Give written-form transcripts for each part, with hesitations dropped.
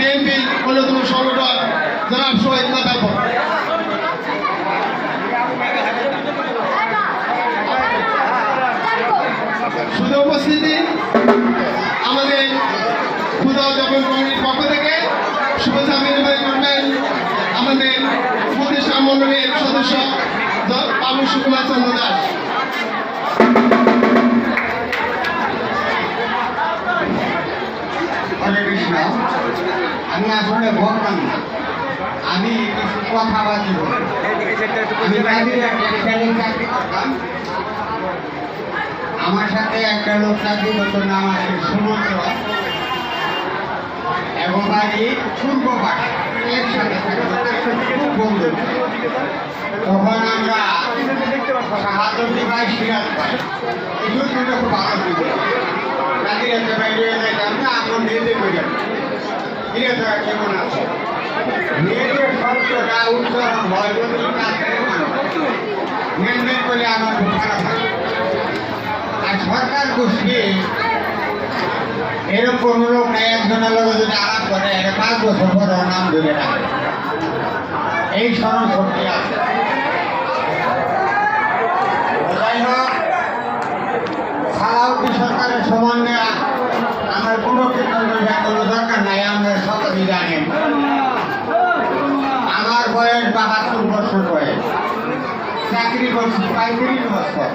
বিএনপির অন্যতম সংগঠক জনাব শহীদ মাতাব্বর। শুধু উপস্থিতি আমাদের ক্ষুদা উদযাপন কমিটির পক্ষ থেকে শুভেচ্ছা বিনিময় করবেন আমাদের প্রতিষ্ঠান মন্ডলীর সদস্য বাবু সুকুমার চন্দ্র দাস। হরে কৃষ্ণ। আমি আসলে বলতাম না, আমি কিছু কথাবার্তা বলি। আমি বাইরে চাকরি করতাম, আমার সাথে একটা লোক চাকরি করতো, নাম আছে সুমন্ত এবং বাড়ি পূর্ব পাশে, একসাথে খুব বন্ধু। তখন আমরা সাহায্য পাই, সিরাজ পাই, এই দুটো খুব ভালো ছিল। রাতে রাতে বাইরে যাইতাম না, আমার মেয়েতে করে ফিরে থাকা কেমন আছে মেয়েদের শব্দটা উচ্চারণ হয় মেনমেন করলে আমার খুব খারাপ লাগে। আর সরকার গোষ্ঠী এরকম কোন লোক নেই, একজনের লোক যদি আলাপ করে 5 বছর পর নাম ধরে রাখে, এই স্মরণ শক্তি আছে। যাই হোক, সালাউদ্দিন সরকারের সমন্বয়ে আমার কোনো কোনো দরকার নাই, আমরা সকলেই জানেন। আমার বয়স 72 বছর বয়স, চাকরি করছি 35 বছর,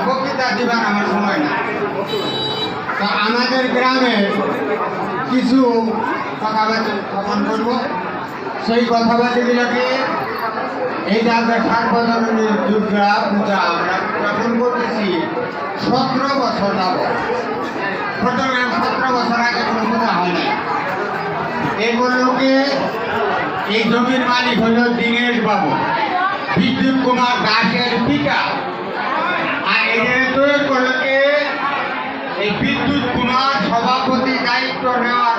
বক্তৃতা দিবার আমার সময় না। তো আমাদের গ্রামে কিছু কথাবার্তা স্থাপন করবো, সেই কথাবার্তাগুলোকে এই যে আমরা সার্বজনীন দুর্গা পূজা আমরা উদযাপন করতেছি 17 বছর যাবত। সুতরাং 17 বছর আগে কোনো পূজা হয় না। এগুলোকে এই জমির মালিক হল দীনেশ বাবু, বিদ্যুৎ কুমার দাসের পিতা। আর এদের তৈরি করলে এই বিদ্যুৎ কুমার সভাপতি দায়িত্ব নেওয়ার